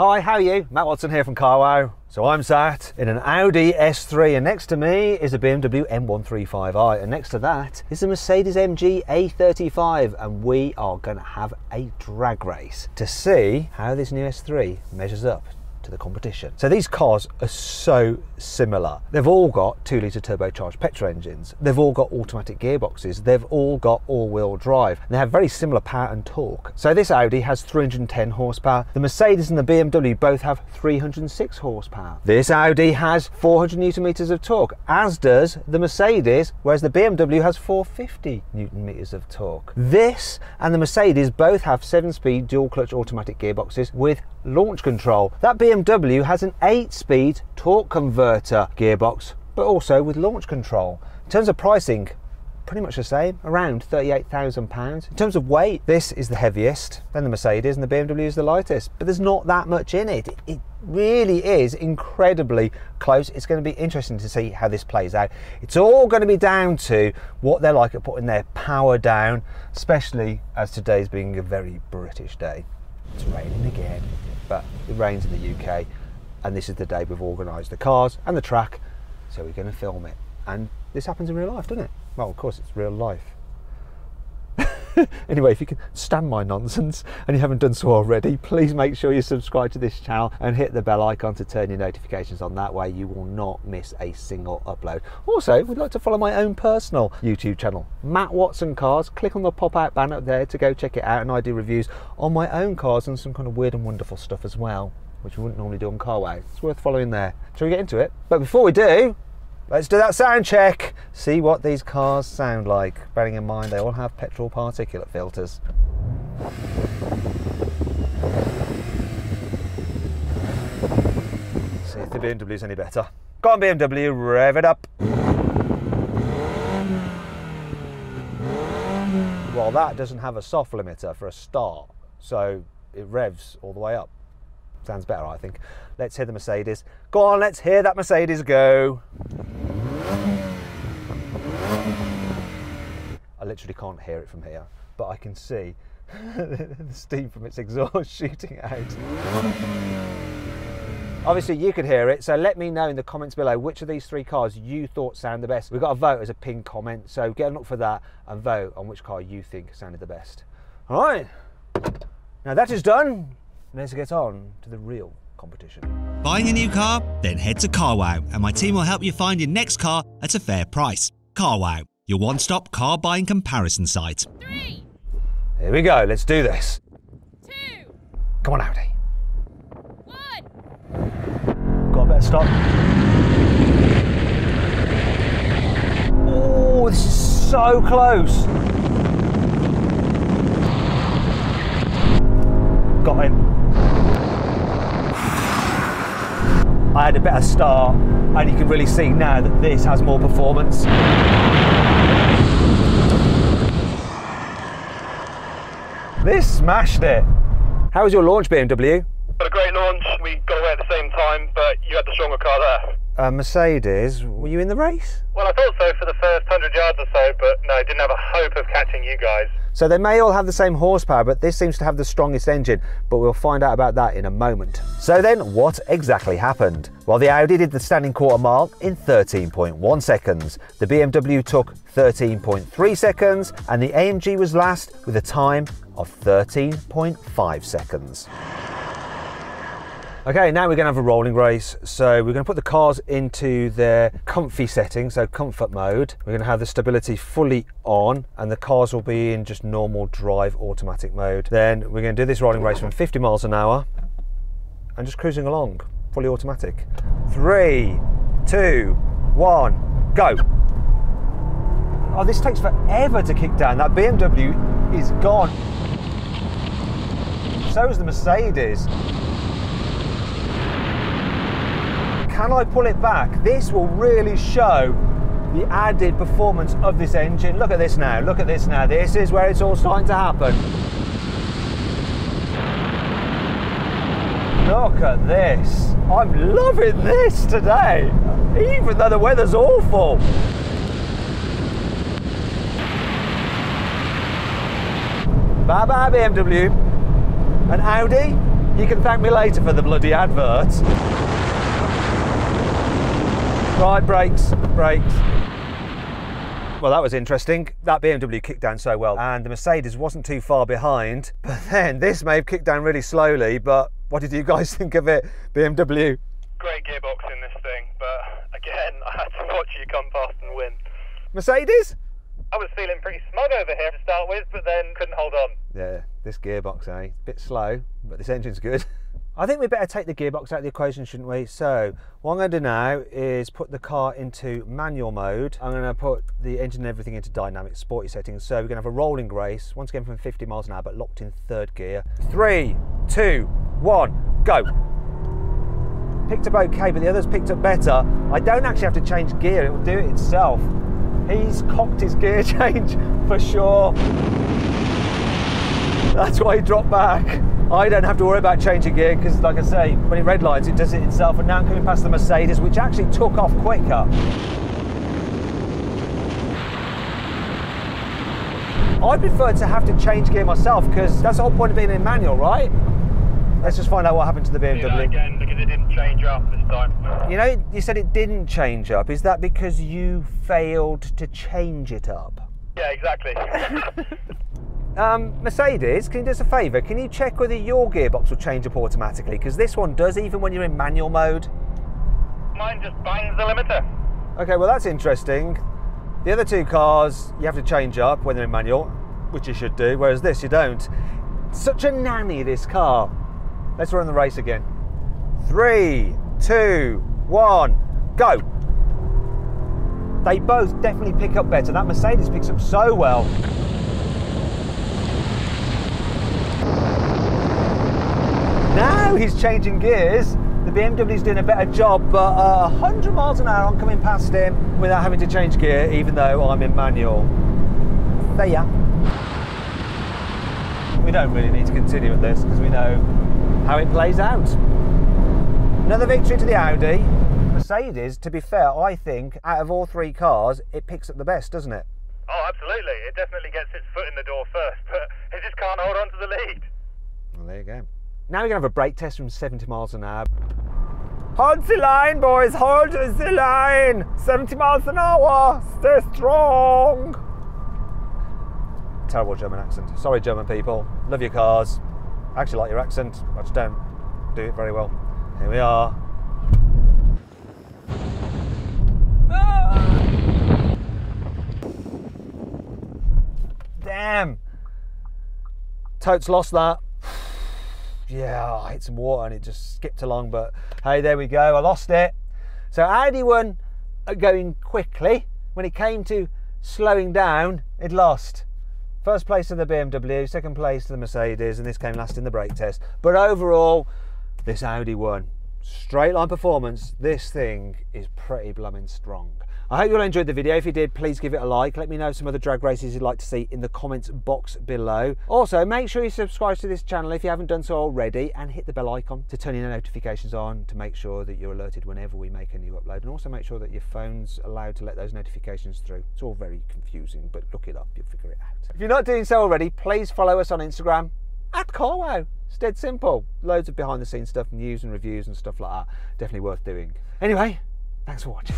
Hi, how are you? Matt Watson here from CarWow. So I'm sat in an Audi S3 and next to me is a BMW M135i and next to that is a Mercedes AMG A35 and we are going to have a drag race to see how this new S3 measures up to the competition. So these cars are so similar. They've all got 2-litre turbocharged petrol engines. They've all got automatic gearboxes. They've all got all-wheel drive. And they have very similar power and torque. So this Audi has 310 horsepower. The Mercedes and the BMW both have 306 horsepower. This Audi has 400 newton meters of torque, as does the Mercedes, whereas the BMW has 450 newton meters of torque. This and the Mercedes both have 7-speed dual-clutch automatic gearboxes with launch control. That BMW has an 8-speed torque converter gearbox, but also with launch control. In terms of pricing, pretty much the same, around £38,000. In terms of weight, this is the heaviest, then the Mercedes, and the BMW is the lightest, but there's not that much in it. It really is incredibly close. It's going to be interesting to see how this plays out. It's all going to be down to what they're like at putting their power down, especially as today's being a very British day. It's raining again, but it rains in the UK and this is the day we've organised the cars and the track, so we're going to film it. And this happens in real life, doesn't it? Well, of course it's real life. Anyway, if you can stand my nonsense and you haven't done so already, please make sure you subscribe to this channel and hit the bell icon to turn your notifications on. That way you will not miss a single upload. Also, we'd like to follow my own personal YouTube channel, Matt Watson Cars. Click on the pop-out banner up there to go check it out, and I do reviews on my own cars and some kind of weird and wonderful stuff as well, which we wouldn't normally do on CarWow. It's worth following there. Shall we get into it? But before we do, let's do that sound check, see what these cars sound like, bearing in mind they all have petrol particulate filters. See if the BMW's any better. Go on BMW, rev it up. Well, that doesn't have a soft limiter for a start, so it revs all the way up. Sounds better, I think. Let's hear the Mercedes. Go on, let's hear that Mercedes go. I literally can't hear it from here, but I can see the steam from its exhaust shooting out. Obviously you could hear it, so let me know in the comments below which of these three cars you thought sound the best. We've got a vote as a pinned comment, so get a look for that and vote on which car you think sounded the best. All right, now that is done. Let's get on to the real competition. Buying a new car? Then head to CarWow and my team will help you find your next car at a fair price. CarWow, your one-stop car buying comparison site. 3. Here we go, let's do this. 2. Come on, Audi. 1. Got a better stop. Oh, this is so close. Got him. I had a better start, and you can really see now that this has more performance. This smashed it. How was your launch, BMW? Got a great launch. We got away at the same time, but you had the stronger car there. Mercedes, were you in the race? Well, I thought so for the first 100 yards or so, but no, didn't have a hope of catching you guys. So they may all have the same horsepower, but this seems to have the strongest engine, but we'll find out about that in a moment. So then, what exactly happened? Well, the Audi did the standing quarter mile in 13.1 seconds. The BMW took 13.3 seconds, and the AMG was last with a time of 13.5 seconds. Okay, now we're going to have a rolling race. So we're going to put the cars into their comfy setting, so comfort mode. We're going to have the stability fully on and the cars will be in just normal drive automatic mode. Then we're going to do this rolling race from 50 miles an hour and just cruising along, fully automatic. 3, 2, 1, go. Oh, this takes forever to kick down. That BMW is gone. So is the Mercedes. Can I pull it back? This will really show the added performance of this engine. Look at this now, look at this now. This is where it's all starting to happen. Look at this. I'm loving this today, even though the weather's awful. Bye bye BMW. And Audi, You can thank me later for the bloody adverts. Right, brakes. Well, that was interesting. That BMW kicked down so well, and the Mercedes wasn't too far behind. But then this may have kicked down really slowly, but what did you guys think of it, BMW? Great gearbox in this thing, but again, I had to watch you come past and win. Mercedes? I was feeling pretty smug over here to start with, but then couldn't hold on. Yeah, this gearbox, eh? Bit slow, but this engine's good. I think we better take the gearbox out of the equation, shouldn't we? So what I'm going to do now is put the car into manual mode. I'm going to put the engine and everything into dynamic sporty settings. So we're going to have a rolling race, once again from 50 miles an hour, but locked in third gear. 3, 2, 1, go. Picked up okay, but the others picked up better. I don't actually have to change gear, it will do it itself. He's cocked his gear change for sure. That's why he dropped back. I don't have to worry about changing gear because, like I say, when it redlines, it does it itself. And now I'm coming past the Mercedes, which actually took off quicker. I prefer to have to change gear myself because that's the whole point of being in manual, right? Let's just find out what happened to the BMW. Do that again because it didn't change up this time. You know, you said it didn't change up. Is that because you failed to change it up? Yeah, exactly. Mercedes, can you do us a favour? Can you check whether your gearbox will change up automatically? Because this one does, even when you're in manual mode. Mine just bangs the limiter. Okay, well that's interesting. The other two cars, you have to change up when they're in manual, which you should do, whereas this you don't. Such a nanny, this car. Let's run the race again. 3, 2, 1, go. They both definitely pick up better. That Mercedes picks up so well. Now he's changing gears. The BMW's doing a better job, but 100 miles an hour I'm coming past him without having to change gear, even though I'm in manual. There ya. We don't really need to continue with this because we know how it plays out. Another victory to the Audi. Mercedes, to be fair, I think out of all three cars, it picks up the best, doesn't it? Oh, absolutely. It definitely gets its foot in the door first, but it just can't hold on to the lead. Well, there you go. Now we're going to have a brake test from 70 miles an hour. Hold the line, boys, hold the line. 70 miles an hour, stay strong. Terrible German accent. Sorry, German people. Love your cars. I actually like your accent. I just don't do it very well. Here we are. Damn. Totes lost that. Yeah, I hit some water and it just skipped along, but hey, there we go, I lost it. So Audi won going quickly. When it came to slowing down, it lost. First place to the BMW, second place to the Mercedes, and this came last in the brake test. But overall, this Audi won. Straight line performance, this thing is pretty blooming strong. I hope you all enjoyed the video. If you did, please give it a like. Let me know some other drag races you'd like to see in the comments box below. Also, make sure you subscribe to this channel if you haven't done so already, and hit the bell icon to turn your notifications on to make sure that you're alerted whenever we make a new upload. And also make sure that your phone's allowed to let those notifications through. It's all very confusing, but look it up, you'll figure it out. If you're not doing so already, please follow us on Instagram @CarWow. It's dead simple. Loads of behind the scenes stuff, news and reviews and stuff like that. Definitely worth doing. Anyway, thanks for watching.